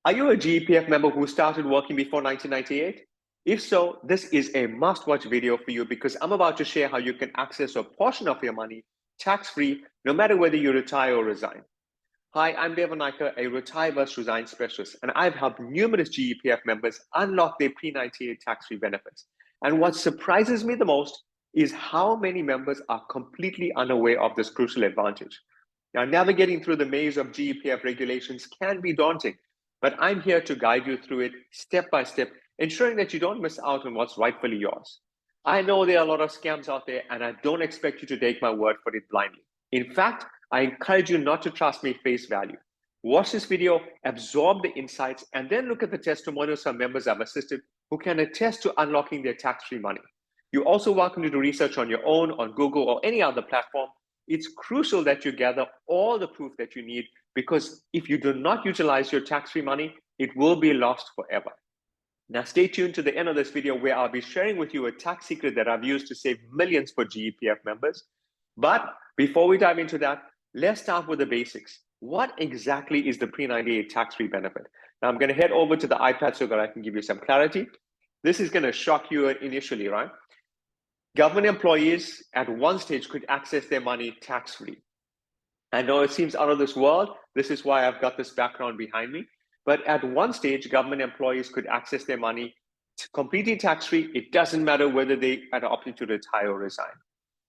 Are you a GEPF member who started working before 1998? If so, this is a must-watch video for you because I'm about to share how you can access a portion of your money tax-free, no matter whether you retire or resign. Hi, I'm Devanaka, a retire versus resign specialist, and I've helped numerous GEPF members unlock their pre-98 tax-free benefits. And what surprises me the most is how many members are completely unaware of this crucial advantage. Now, navigating through the maze of GEPF regulations can be daunting, but I'm here to guide you through it step by step, ensuring that you don't miss out on what's rightfully yours. I know there are a lot of scams out there, and I don't expect you to take my word for it blindly. In fact, I encourage you not to trust me face value. Watch this video, absorb the insights, and then look at the testimonials of members I've assisted who can attest to unlocking their tax-free money. You're also welcome to do research on your own, on Google, or any other platform. It's crucial that you gather all the proof that you need, because if you do not utilize your tax-free money, it will be lost forever. Now, stay tuned to the end of this video where I'll be sharing with you a tax secret that I've used to save millions for GEPF members. But before we dive into that, let's start with the basics. What exactly is the pre-98 tax-free benefit? Now, I'm going to head over to the iPad so that I can give you some clarity. This is going to shock you initially, right? Government employees at one stage could access their money tax-free. I know it seems out of this world. This is why I've got this background behind me. But at one stage, government employees could access their money completely tax-free. It doesn't matter whether they had opted to retire or resign.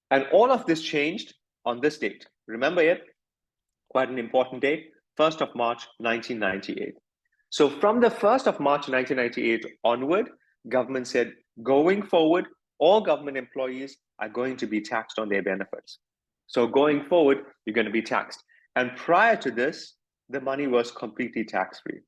And all of this changed on this date. Remember it? Quite an important date, 1st of March, 1998. So from the 1st of March, 1998 onward, government said, going forward, all government employees are going to be taxed on their benefits. So going forward, you're going to be taxed. And prior to this, the money was completely tax-free.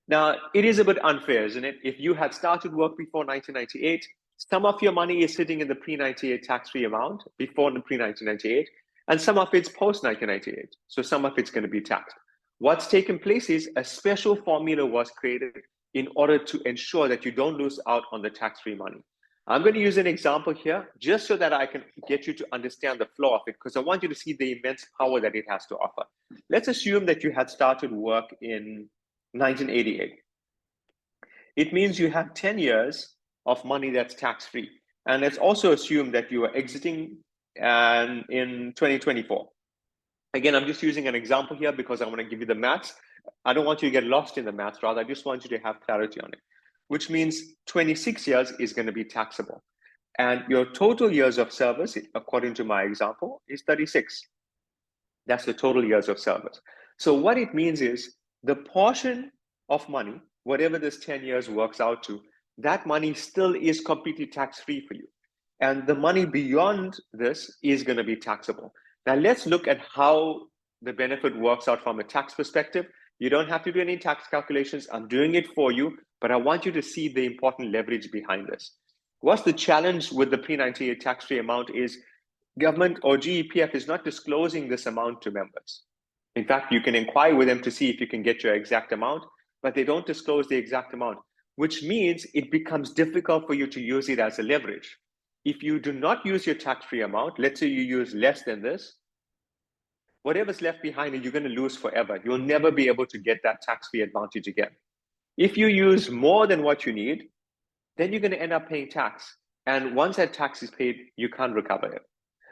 Now, it is a bit unfair, isn't it? If you had started work before 1998, some of your money is sitting in the pre-98 tax-free amount before the pre-1998, and some of it's post-1998. So some of it's going to be taxed. What's taken place is a special formula was created in order to ensure that you don't lose out on the tax-free money. I'm going to use an example here just so that I can get you to understand the flow of it, because I want you to see the immense power that it has to offer. Let's assume that you had started work in 1988. It means you have 10 years of money that's tax-free. And let's also assume that you are exiting in 2024. Again, I'm just using an example here because I want to give you the maths. I don't want you to get lost in the maths, rather, I just want you to have clarity on it, which means 26 years is going to be taxable. And your total years of service, according to my example, is 36. That's the total years of service. So what it means is the portion of money, whatever this 10 years works out to, that money still is completely tax-free for you. And the money beyond this is going to be taxable. Now, let's look at how the benefit works out from a tax perspective. You don't have to do any tax calculations. I'm doing it for you, but I want you to see the important leverage behind this. What's the challenge with the pre-98 tax-free amount is government or GEPF is not disclosing this amount to members. In fact, you can inquire with them to see if you can get your exact amount, but they don't disclose the exact amount, which means it becomes difficult for you to use it as a leverage. If you do not use your tax-free amount, let's say you use less than this, whatever's left behind, you're going to lose forever. You'll never be able to get that tax-free advantage again. If you use more than what you need, then you're going to end up paying tax. And once that tax is paid, you can't recover it.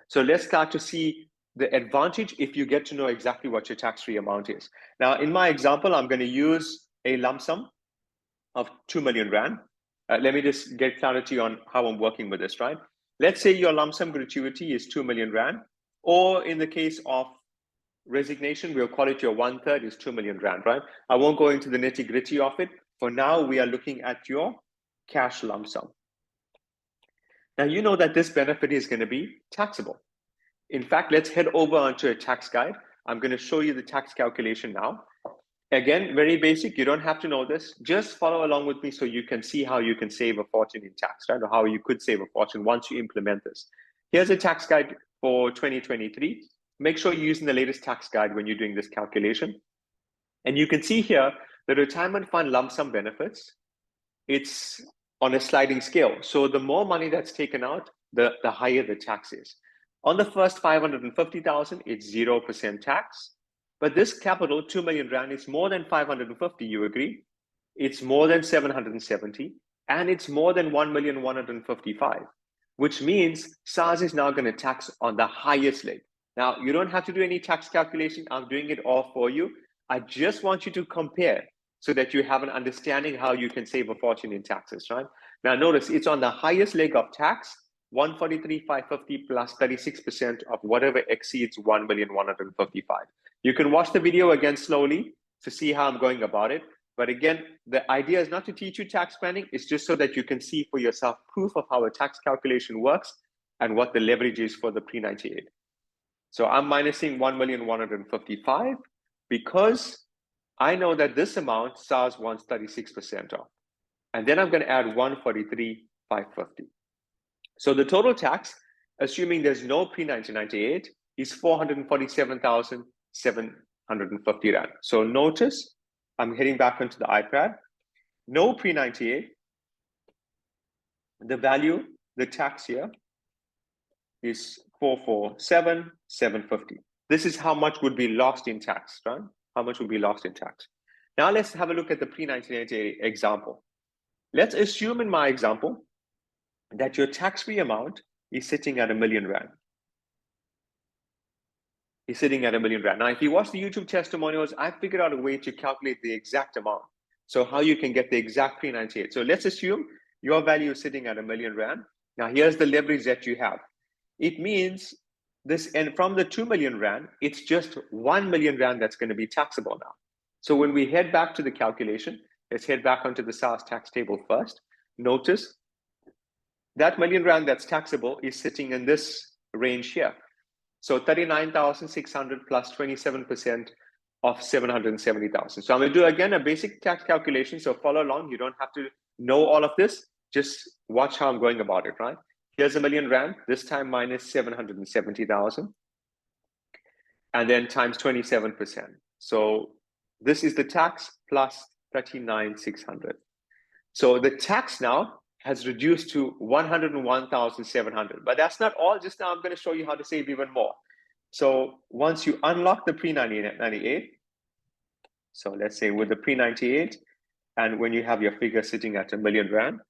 So let's start to see the advantage if you get to know exactly what your tax-free amount is. Now, in my example, I'm going to use a lump sum of 2 million Rand. Let me just get clarity on how I'm working with this, right? Let's say your lump sum gratuity is 2 million Rand, or in the case of resignation, we'll call it your 1/3 is 2 million Rand, right? I won't go into the nitty-gritty of it. For now, we are looking at your cash lump sum. Now, you know that this benefit is going to be taxable. In fact, let's head over onto a tax guide. I'm going to show you the tax calculation now. Again, very basic. You don't have to know this. Just follow along with me so you can see how you can save a fortune in tax, right? Or how you could save a fortune once you implement this. Here's a tax guide for 2023. Make sure you're using the latest tax guide when you're doing this calculation. And you can see here the retirement fund lump sum benefits. It's on a sliding scale. So the more money that's taken out, the higher the tax is. On the first 550,000, it's 0% tax. But this capital, 2 million rand, is more than 550, you agree? It's more than 770, and it's more than 1,155,000, which means SARS is now going to tax on the highest leg. Now, you don't have to do any tax calculation. I'm doing it all for you. I just want you to compare so that you have an understanding how you can save a fortune in taxes, right? Now, notice it's on the highest leg of tax, 143,550 plus 36% of whatever exceeds 1,155,000. You can watch the video again slowly to see how I'm going about it. But again, the idea is not to teach you tax planning. It's just so that you can see for yourself proof of how a tax calculation works and what the leverage is for the pre-98. So I'm minusing 1,155,000 because I know that this amount SARS wants 36% of. And then I'm going to add 143,550. So the total tax, assuming there's no pre-1998, is 447,750 rand. So notice, I'm heading back onto the iPad. No pre-98. The value, the tax here, is 447,750. This is how much would be lost in tax, right? How much would be lost in tax. Now let's have a look at the pre-1998 example. Let's assume in my example that your tax-free amount is sitting at 1 million rand. Is sitting at 1 million rand. Now, if you watch the YouTube testimonials, I figured out a way to calculate the exact amount. So how you can get the exact pre-98. So let's assume your value is sitting at 1 million rand. Now, here's the leverage that you have. It means this, and from the 2 million rand, it's just 1 million rand that's going to be taxable now. So when we head back to the calculation, let's head back onto the SARS tax table first. Notice that million rand that's taxable is sitting in this range here. So 39,600 plus 27% of 770,000. So I'm going to do again a basic tax calculation. So follow along. You don't have to know all of this. Just watch how I'm going about it, right? Here's 1 million rand, this time minus 770,000. And then times 27%. So this is the tax plus 39,600. So the tax now has reduced to 101,700. But that's not all. Just now I'm going to show you how to save even more. So once you unlock the pre-98, so let's say with the pre-98, and when you have your figure sitting at 1 million rand,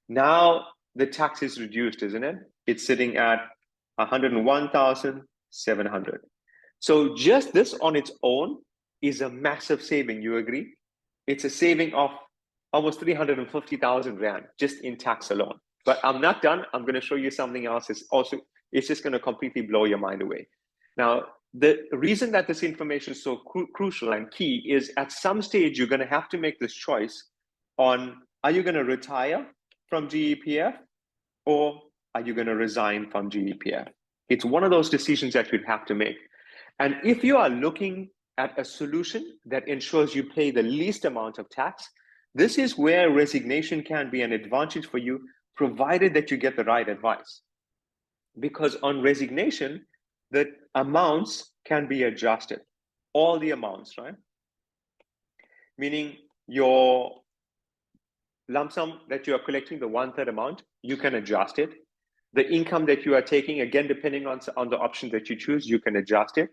now the tax is reduced, isn't it? It's sitting at 101,700. So just this on its own is a massive saving. You agree? It's a saving of almost 350,000 rand just in tax alone. But I'm not done. I'm going to show you something else. It's just going to completely blow your mind away. Now, the reason that this information is so crucial and key is at some stage, you're going to have to make this choice on, are you going to retire from GEPF or are you going to resign from GEPF? It's one of those decisions that you'd have to make. And if you are looking at a solution that ensures you pay the least amount of tax, this is where resignation can be an advantage for you, provided that you get the right advice. Because on resignation, the amounts can be adjusted, all the amounts, right? Meaning your lump sum that you are collecting, the 1/3 amount, you can adjust it. The income that you are taking, again, depending on the option that you choose, you can adjust it.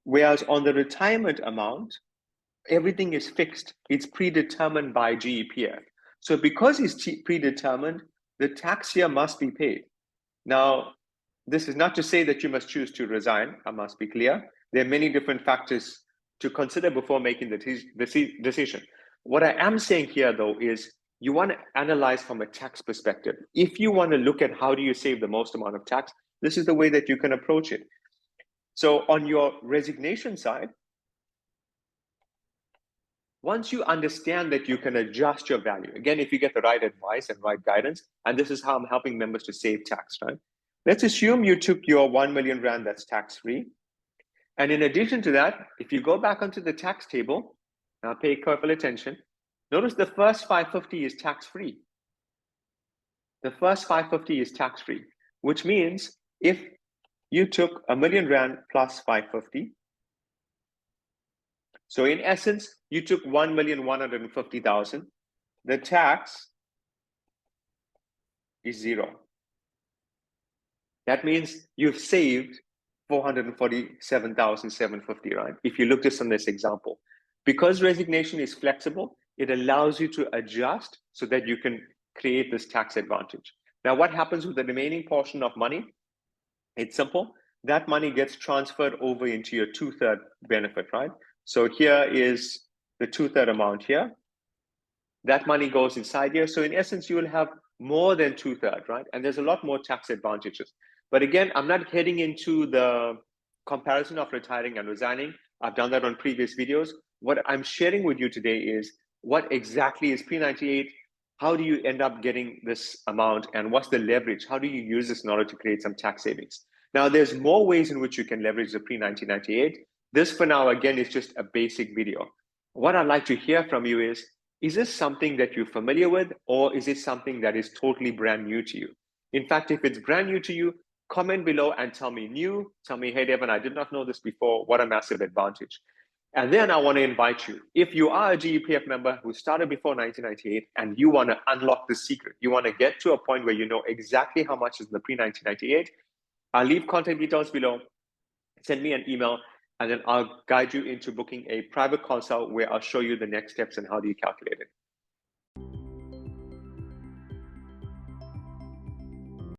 Whereas on the retirement amount, everything is fixed. It's predetermined by GEPF. So because it's predetermined, the tax here must be paid. Now, this is not to say that you must choose to resign. I must be clear. There are many different factors to consider before making the decision. What I am saying here, though, is you want to analyze from a tax perspective. If you want to look at how do you save the most amount of tax, this is the way that you can approach it. So on your resignation side, once you understand that you can adjust your value, again, if you get the right advice and right guidance, and this is how I'm helping members to save tax, right? Let's assume you took your 1 million rand that's tax-free. And in addition to that, if you go back onto the tax table, now pay careful attention, notice the first 550 is tax-free. The first 550 is tax-free, which means if you took 1 million rand plus 550, so in essence, you took 1,150,000. The tax is 0. That means you've saved 447,750, right? If you look just on this example, because resignation is flexible, it allows you to adjust so that you can create this tax advantage. Now, what happens with the remaining portion of money? It's simple. That money gets transferred over into your 2/3 benefit, right? So here is the 2/3 amount here. That money goes inside here. So in essence, you will have more than 2/3, right? And there's a lot more tax advantages. But again, I'm not heading into the comparison of retiring and resigning. I've done that on previous videos. What I'm sharing with you today is what exactly is Pre-98? How do you end up getting this amount? And what's the leverage? How do you use this in order to create some tax savings? Now, there's more ways in which you can leverage the Pre-1998. This, for now, again, is just a basic video. What I'd like to hear from you is this something that you're familiar with, or is it something that is totally brand new to you? In fact, if it's brand new to you, comment below and tell me new. Tell me, hey, Devin, I did not know this before. What a massive advantage. And then I want to invite you, if you are a GEPF member who started before 1998 and you want to unlock the secret, you want to get to a point where you know exactly how much is in the Pre-1998, I'll leave contact details below. Send me an email, and then I'll guide you into booking a private consult where I'll show you the next steps and how do you calculate it.